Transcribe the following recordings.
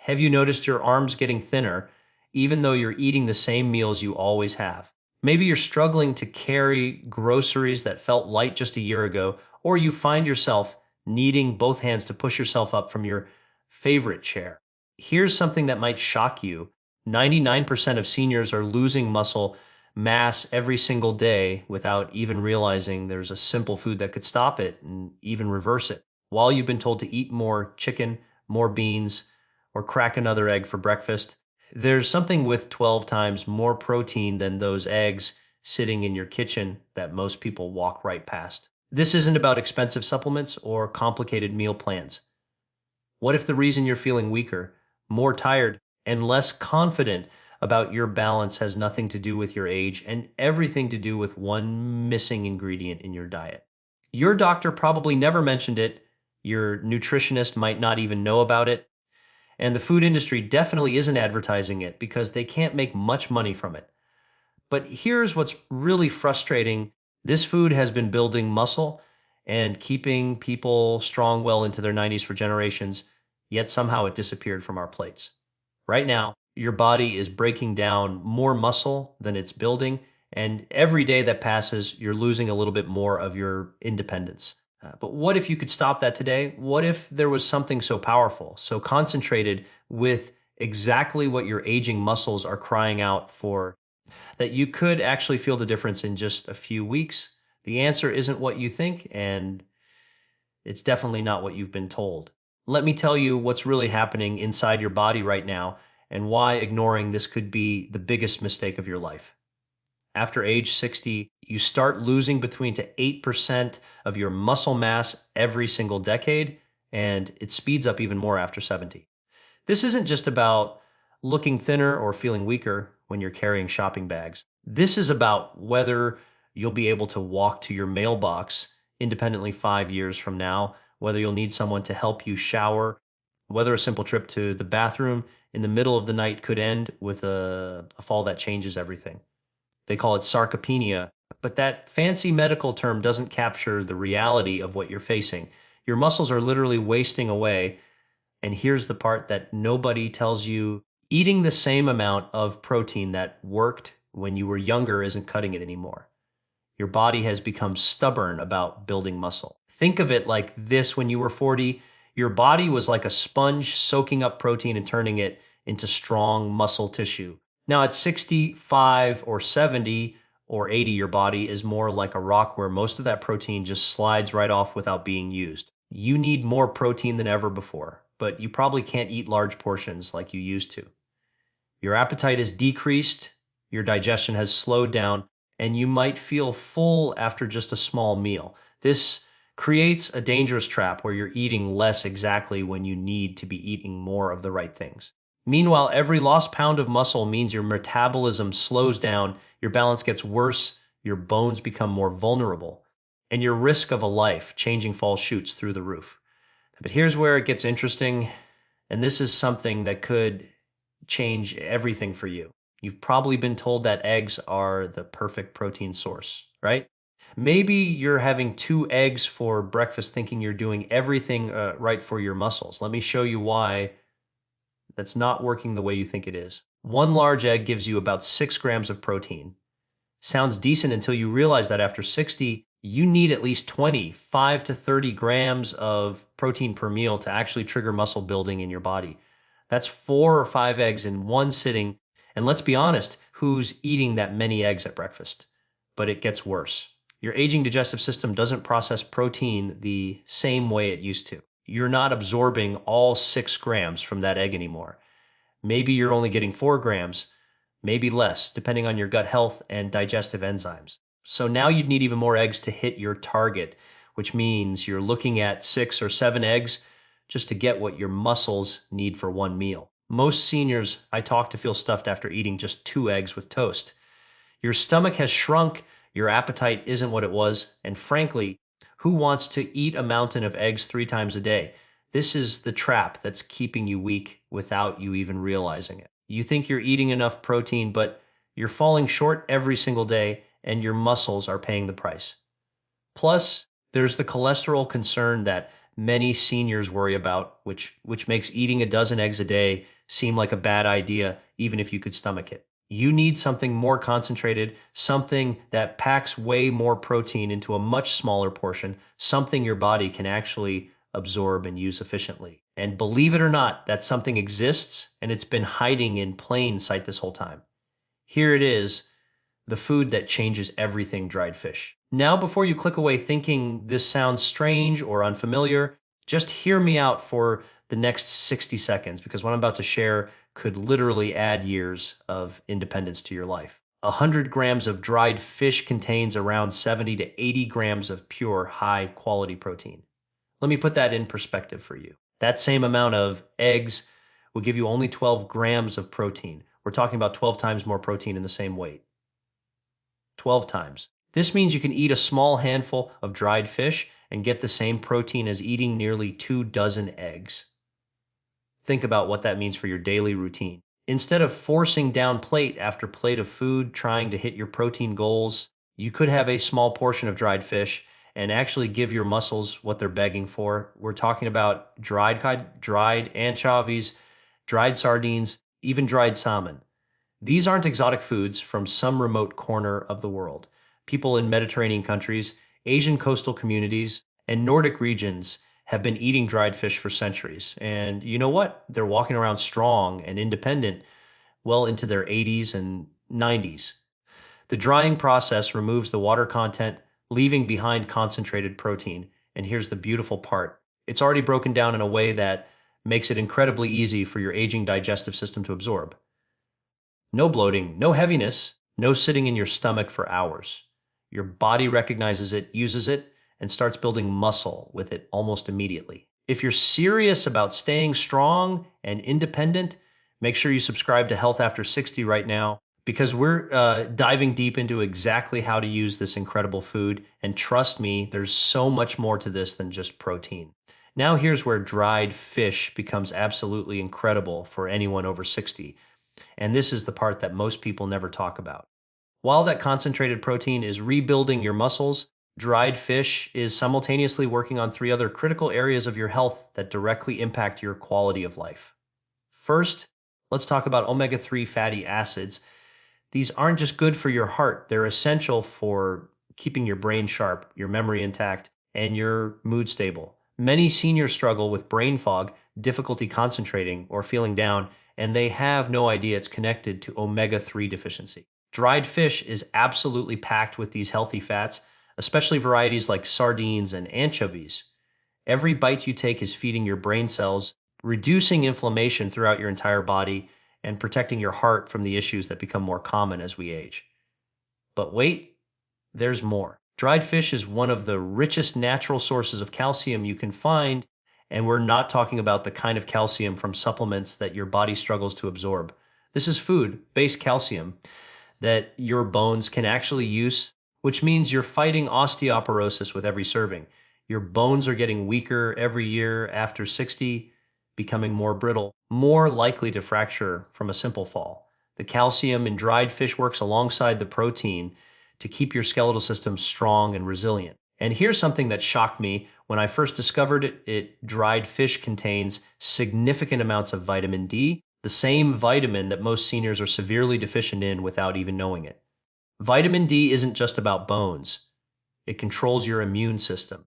Have you noticed your arms getting thinner, even though you're eating the same meals you always have? Maybe you're struggling to carry groceries that felt light just a year ago, or you find yourself needing both hands to push yourself up from your favorite chair. Here's something that might shock you. 99% of seniors are losing muscle mass every single day without even realizing there's a simple food that could stop it and even reverse it. While you've been told to eat more chicken, more beans, or crack another egg for breakfast, there's something with 12 times more protein than those eggs sitting in your kitchen that most people walk right past. This isn't about expensive supplements or complicated meal plans. What if the reason you're feeling weaker, more tired, and less confident about your balance has nothing to do with your age and everything to do with one missing ingredient in your diet? Your doctor probably never mentioned it, your nutritionist might not even know about it, and the food industry definitely isn't advertising it because they can't make much money from it. But here's what's really frustrating. This food has been building muscle and keeping people strong well into their 90s for generations, yet somehow it disappeared from our plates. Right now, your body is breaking down more muscle than it's building, and every day that passes, you're losing a little bit more of your independence. But what if you could stop that today? What if there was something so powerful, so concentrated with exactly what your aging muscles are crying out for, that you could actually feel the difference in just a few weeks? The answer isn't what you think, and it's definitely not what you've been told. Let me tell you what's really happening inside your body right now and why ignoring this could be the biggest mistake of your life. After age 60, you start losing between to 8% of your muscle mass every single decade, and it speeds up even more after 70. This isn't just about looking thinner or feeling weaker when you're carrying shopping bags. This is about whether you'll be able to walk to your mailbox independently 5 years from now, whether you'll need someone to help you shower, whether a simple trip to the bathroom in the middle of the night could end with a fall that changes everything. They call it sarcopenia, but that fancy medical term doesn't capture the reality of what you're facing. Your muscles are literally wasting away. And here's the part that nobody tells you. Eating the same amount of protein that worked when you were younger isn't cutting it anymore. Your body has become stubborn about building muscle. Think of it like this: when you were 40, your body was like a sponge soaking up protein and turning it into strong muscle tissue. Now at 65 or 70 or 80, your body is more like a rock where most of that protein just slides right off without being used. You need more protein than ever before, but you probably can't eat large portions like you used to. Your appetite is decreased, your digestion has slowed down, and you might feel full after just a small meal. This creates a dangerous trap where you're eating less exactly when you need to be eating more of the right things. Meanwhile, every lost pound of muscle means your metabolism slows down, your balance gets worse, your bones become more vulnerable, and your risk of a life-changing fall shoots through the roof. But here's where it gets interesting, and this is something that could change everything for you. You've probably been told that eggs are the perfect protein source, right? Maybe you're having 2 eggs for breakfast thinking you're doing everything right for your muscles. Let me show you why that's not working the way you think it is. One large egg gives you about 6 grams of protein. Sounds decent until you realize that after 60, you need at least 25 to 30 grams of protein per meal to actually trigger muscle building in your body. That's 4 or 5 eggs in one sitting. And let's be honest, who's eating that many eggs at breakfast? But it gets worse. Your aging digestive system doesn't process protein the same way it used to. You're not absorbing all 6 grams from that egg anymore. Maybe you're only getting 4 grams, maybe less, depending on your gut health and digestive enzymes. So now you'd need even more eggs to hit your target, which means you're looking at 6 or 7 eggs just to get what your muscles need for one meal. Most seniors I talk to feel stuffed after eating just 2 eggs with toast. Your stomach has shrunk, your appetite isn't what it was, and frankly, who wants to eat a mountain of eggs 3 times a day? This is the trap that's keeping you weak without you even realizing it. You think you're eating enough protein, but you're falling short every single day, and your muscles are paying the price. Plus, there's the cholesterol concern that many seniors worry about, which makes eating a dozen eggs a day seem like a bad idea, even if you could stomach it. You need something more concentrated, something that packs way more protein into a much smaller portion, something your body can actually absorb and use efficiently. And believe it or not, that something exists and it's been hiding in plain sight this whole time. Here it is, the food that changes everything: dried fish. Now, before you click away thinking this sounds strange or unfamiliar, just hear me out for the next 60 seconds, because what I'm about to share could literally add years of independence to your life. 100 grams of dried fish contains around 70 to 80 grams of pure, high quality protein. Let me put that in perspective for you. That same amount of eggs will give you only 12 grams of protein. We're talking about 12 times more protein in the same weight. 12 times. This means you can eat a small handful of dried fish and get the same protein as eating nearly 2 dozen eggs. Think about what that means for your daily routine. Instead of forcing down plate after plate of food trying to hit your protein goals, you could have a small portion of dried fish and actually give your muscles what they're begging for. We're talking about dried anchovies, dried sardines, even dried salmon. These aren't exotic foods from some remote corner of the world. People in Mediterranean countries, Asian coastal communities, and Nordic regions have been eating dried fish for centuries. And you know what? They're walking around strong and independent well into their 80s and 90s. The drying process removes the water content, leaving behind concentrated protein. And here's the beautiful part: it's already broken down in a way that makes it incredibly easy for your aging digestive system to absorb. No bloating, no heaviness, no sitting in your stomach for hours. Your body recognizes it, uses it, and starts building muscle with it almost immediately. If you're serious about staying strong and independent, make sure you subscribe to Health After 60 right now, because we're diving deep into exactly how to use this incredible food. And trust me, there's so much more to this than just protein. Now here's where dried fish becomes absolutely incredible for anyone over 60. And this is the part that most people never talk about. While that concentrated protein is rebuilding your muscles, dried fish is simultaneously working on 3 other critical areas of your health that directly impact your quality of life. First, let's talk about omega-3 fatty acids. These aren't just good for your heart, they're essential for keeping your brain sharp, your memory intact, and your mood stable. Many seniors struggle with brain fog, difficulty concentrating, or feeling down, and they have no idea it's connected to omega-3 deficiency. Dried fish is absolutely packed with these healthy fats, especially varieties like sardines and anchovies. Every bite you take is feeding your brain cells, reducing inflammation throughout your entire body, and protecting your heart from the issues that become more common as we age. But wait, there's more. Dried fish is one of the richest natural sources of calcium you can find, and we're not talking about the kind of calcium from supplements that your body struggles to absorb. This is food-based calcium that your bones can actually use, which means you're fighting osteoporosis with every serving. Your bones are getting weaker every year after 60, becoming more brittle, more likely to fracture from a simple fall. The calcium in dried fish works alongside the protein to keep your skeletal system strong and resilient. And here's something that shocked me when I first discovered it. Dried fish contains significant amounts of vitamin D, the same vitamin that most seniors are severely deficient in without even knowing it. Vitamin D isn't just about bones. It controls your immune system,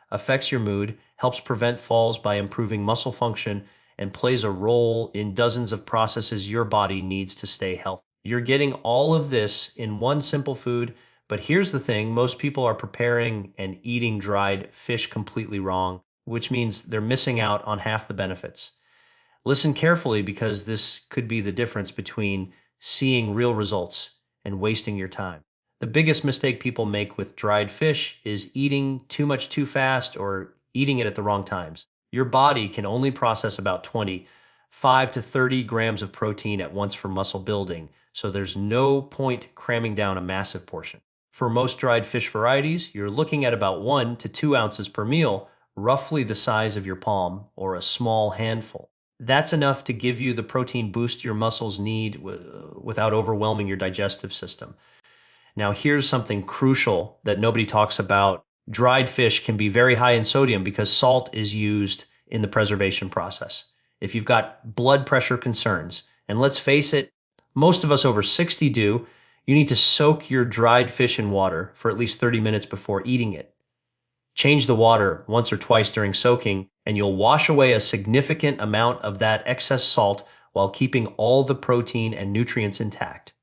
affects your mood, helps prevent falls by improving muscle function, and plays a role in dozens of processes your body needs to stay healthy. You're getting all of this in one simple food. But here's the thing: most people are preparing and eating dried fish completely wrong, which means they're missing out on half the benefits. Listen carefully, because this could be the difference between seeing real results and wasting your time. The biggest mistake people make with dried fish is eating too much too fast or eating it at the wrong times. Your body can only process about 25 to 30 grams of protein at once for muscle building, so there's no point cramming down a massive portion. For most dried fish varieties, you're looking at about 1 to 2 ounces per meal, roughly the size of your palm or a small handful. That's enough to give you the protein boost your muscles need without overwhelming your digestive system. Now, here's something crucial that nobody talks about Dried fish can be very high in sodium because salt is used in the preservation process. If you've got blood pressure concerns, and let's face it, most of us over 60 do, you need to soak your dried fish in water for at least 30 minutes before eating it. Change the water once or twice during soaking, and you'll wash away a significant amount of that excess salt while keeping all the protein and nutrients intact.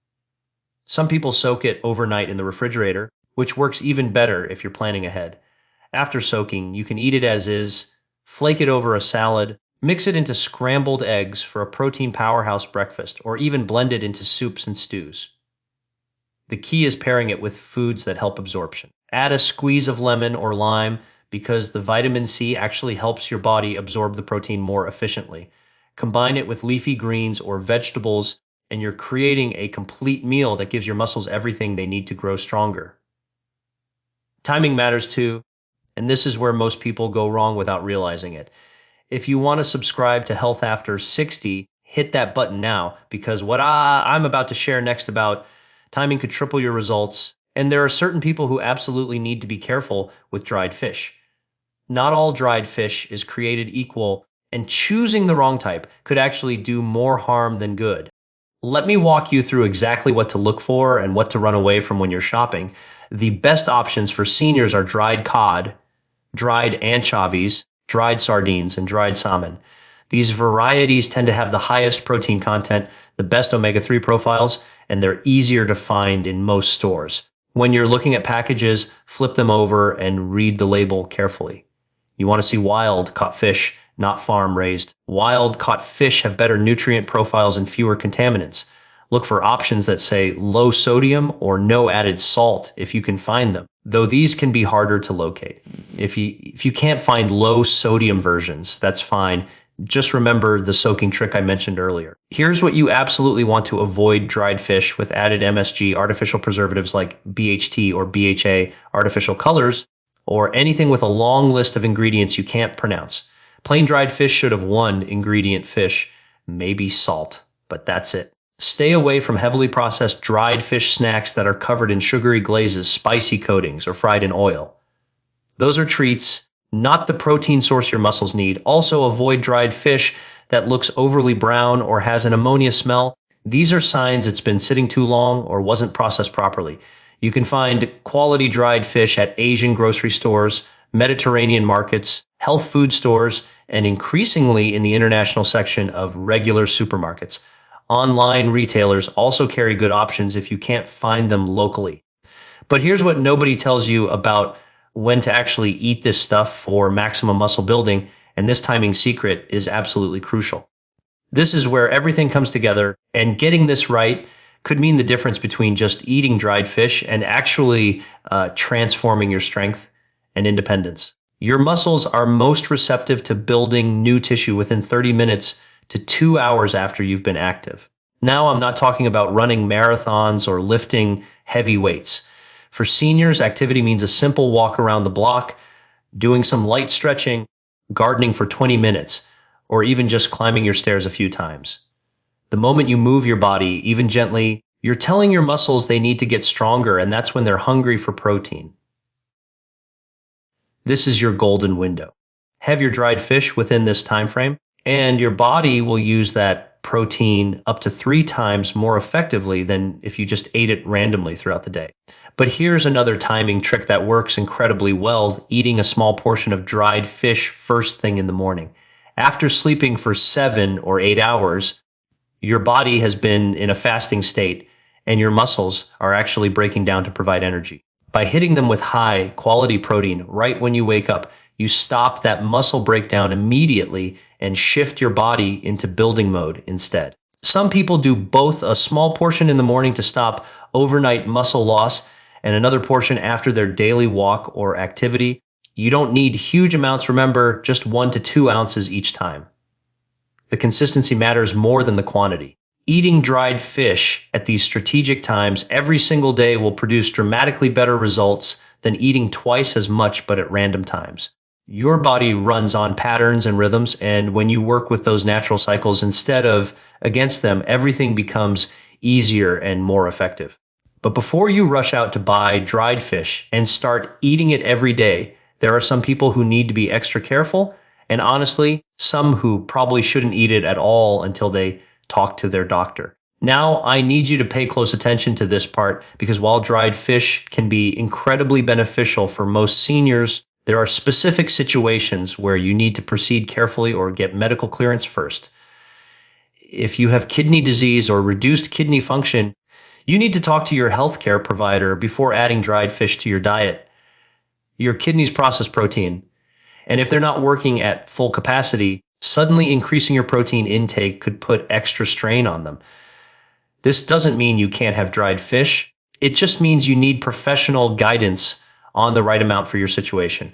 Some people soak it overnight in the refrigerator, which works even better if you're planning ahead. After soaking, you can eat it as is, flake it over a salad, mix it into scrambled eggs for a protein powerhouse breakfast, or even blend it into soups and stews. The key is pairing it with foods that help absorption. Add a squeeze of lemon or lime because the vitamin C actually helps your body absorb the protein more efficiently. Combine it with leafy greens or vegetables, and you're creating a complete meal that gives your muscles everything they need to grow stronger. Timing matters too, and this is where most people go wrong without realizing it. If you want to subscribe to Health After 60, hit that button now, because what I'm about to share next about timing could triple your results, and there are certain people who absolutely need to be careful with dried fish. Not all dried fish is created equal, and choosing the wrong type could actually do more harm than good. Let me walk you through exactly what to look for and what to run away from when you're shopping. The best options for seniors are dried cod, dried anchovies, dried sardines, and dried salmon. These varieties tend to have the highest protein content, the best omega-3 profiles, and they're easier to find in most stores. When you're looking at packages, flip them over and read the label carefully. You want to see wild caught fish, not farm raised. Wild caught fish have better nutrient profiles and fewer contaminants. Look for options that say low sodium or no added salt if you can find them, though these can be harder to locate. If you can't find low sodium versions, that's fine. Just remember the soaking trick I mentioned earlier. Here's what you absolutely want to avoid: dried fish with added MSG, artificial preservatives like BHT or BHA, artificial colors, or anything with a long list of ingredients you can't pronounce. Plain dried fish should have one ingredient: fish, maybe salt, but that's it. Stay away from heavily processed dried fish snacks that are covered in sugary glazes, spicy coatings, or fried in oil. Those are treats, not the protein source your muscles need. Also, avoid dried fish that looks overly brown or has an ammonia smell. These are signs it's been sitting too long or wasn't processed properly. You can find quality dried fish at Asian grocery stores, Mediterranean markets, health food stores, and increasingly in the international section of regular supermarkets. Online retailers also carry good options if you can't find them locally. But here's what nobody tells you about when to actually eat this stuff for maximum muscle building, and this timing secret is absolutely crucial. This is where everything comes together, and getting this right could mean the difference between just eating dried fish and actually transforming your strength and independence. Your muscles are most receptive to building new tissue within 30 minutes to 2 hours after you've been active. Now, I'm not talking about running marathons or lifting heavy weights. For seniors, activity means a simple walk around the block, doing some light stretching, gardening for 20 minutes, or even just climbing your stairs a few times. The moment you move your body, even gently, you're telling your muscles they need to get stronger, and that's when they're hungry for protein. This is your golden window. Have your dried fish within this time frame, and your body will use that protein up to 3 times more effectively than if you just ate it randomly throughout the day. But here's another timing trick that works incredibly well: eating a small portion of dried fish first thing in the morning. After sleeping for 7 or 8 hours, your body has been in a fasting state, and your muscles are actually breaking down to provide energy. By hitting them with high quality protein right when you wake up, you stop that muscle breakdown immediately and shift your body into building mode instead. Some people do both: a small portion in the morning to stop overnight muscle loss and another portion after their daily walk or activity. You don't need huge amounts, remember, just 1 to 2 ounces each time. The consistency matters more than the quantity. Eating dried fish at these strategic times every single day will produce dramatically better results than eating twice as much but at random times. Your body runs on patterns and rhythms, and when you work with those natural cycles instead of against them, everything becomes easier and more effective. But before you rush out to buy dried fish and start eating it every day, there are some people who need to be extra careful, and honestly, some who probably shouldn't eat it at all until they talk to their doctor. Now, I need you to pay close attention to this part because while dried fish can be incredibly beneficial for most seniors, there are specific situations where you need to proceed carefully or get medical clearance first. If you have kidney disease or reduced kidney function, you need to talk to your healthcare provider before adding dried fish to your diet. Your kidneys process protein, and if they're not working at full capacity, suddenly increasing your protein intake could put extra strain on them. This doesn't mean you can't have dried fish. It just means you need professional guidance on the right amount for your situation.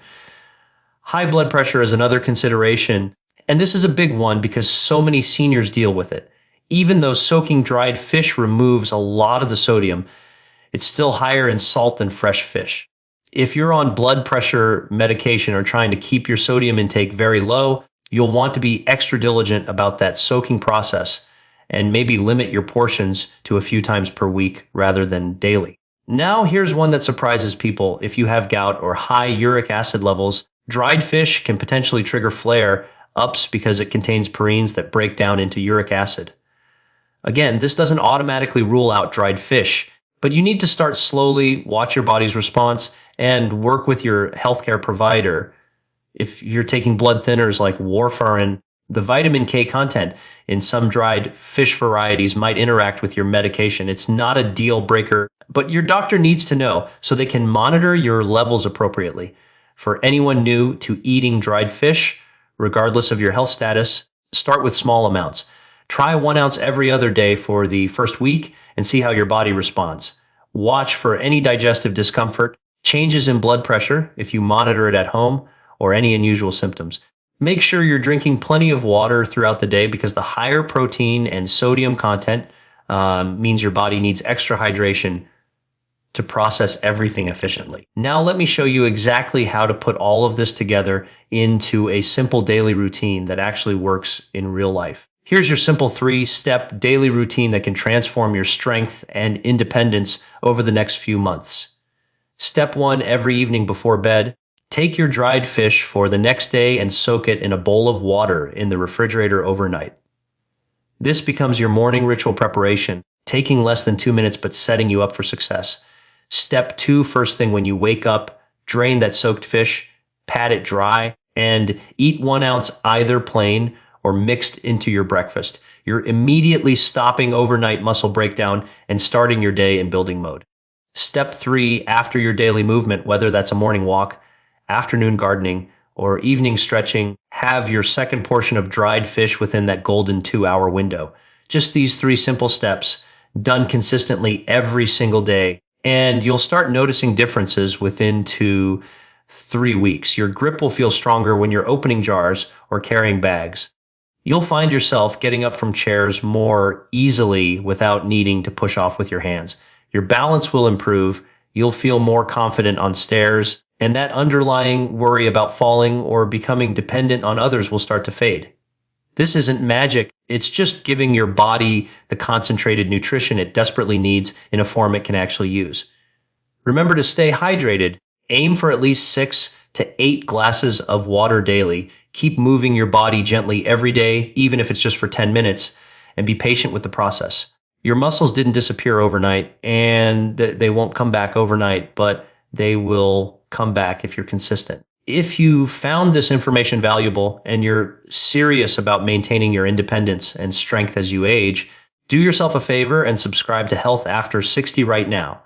High blood pressure is another consideration, and this is a big one because so many seniors deal with it. Even though soaking dried fish removes a lot of the sodium, it's still higher in salt than fresh fish. If you're on blood pressure medication or trying to keep your sodium intake very low, you'll want to be extra diligent about that soaking process and maybe limit your portions to a few times per week rather than daily. Now, here's one that surprises people. If you have gout or high uric acid levels, dried fish can potentially trigger flare-ups because it contains purines that break down into uric acid. Again, this doesn't automatically rule out dried fish, but you need to start slowly, watch your body's response, and work with your healthcare provider. If you're taking blood thinners like warfarin, the vitamin K content in some dried fish varieties might interact with your medication. It's not a deal breaker, but your doctor needs to know so they can monitor your levels appropriately. For anyone new to eating dried fish, regardless of your health status, start with small amounts. Try 1 ounce every other day for the first week and see how your body responds. Watch for any digestive discomfort, changes in blood pressure if you monitor it at home, or any unusual symptoms. Make sure you're drinking plenty of water throughout the day because the higher protein and sodium content means your body needs extra hydration to process everything efficiently. Now let me show you exactly how to put all of this together into a simple daily routine that actually works in real life. Here's your simple 3-step daily routine that can transform your strength and independence over the next few months. Step 1, every evening before bed, take your dried fish for the next day and soak it in a bowl of water in the refrigerator overnight. This becomes your morning ritual preparation, taking less than 2 minutes but setting you up for success. Step 2, first thing when you wake up, drain that soaked fish, pat it dry, and eat 1 ounce either plain or mixed into your breakfast. You're immediately stopping overnight muscle breakdown and starting your day in building mode. Step 3, after your daily movement, whether that's a morning walk, afternoon gardening, or evening stretching, have your second portion of dried fish within that golden 2-hour window. Just these 3 simple steps, done consistently every single day, and you'll start noticing differences within 2-3 weeks. Your grip will feel stronger when you're opening jars or carrying bags. You'll find yourself getting up from chairs more easily without needing to push off with your hands. Your balance will improve, you'll feel more confident on stairs, and that underlying worry about falling or becoming dependent on others will start to fade. This isn't magic, it's just giving your body the concentrated nutrition it desperately needs in a form it can actually use. Remember to stay hydrated. Aim for at least 6 to 8 glasses of water daily. Keep moving your body gently every day, even if it's just for 10 minutes, and be patient with the process. Your muscles didn't disappear overnight, and they won't come back overnight, but they will come back if you're consistent. If you found this information valuable and you're serious about maintaining your independence and strength as you age, do yourself a favor and subscribe to Health After 60 right now.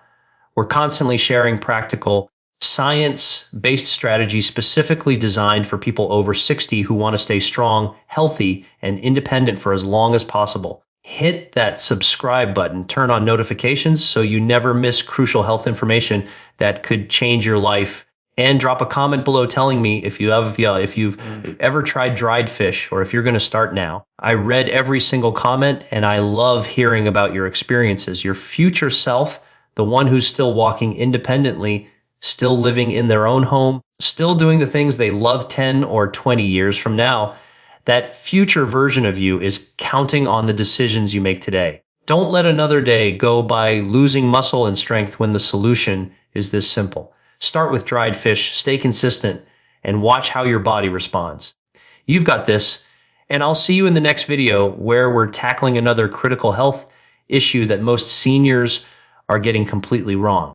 We're constantly sharing practical, science-based strategies specifically designed for people over 60 who want to stay strong, healthy, and independent for as long as possible. Hit that subscribe button, turn on notifications so you never miss crucial health information that could change your life, and drop a comment below telling me if you've ever tried dried fish or if you're going to start now. I read every single comment and I love hearing about your experiences. Your future self, the one who's still walking independently, still living in their own home, still doing the things they love 10 or 20 years from now, that future version of you is counting on the decisions you make today. Don't let another day go by losing muscle and strength when the solution is this simple. Start with dried fish, stay consistent, and watch how your body responds. You've got this, and I'll see you in the next video where we're tackling another critical health issue that most seniors are getting completely wrong.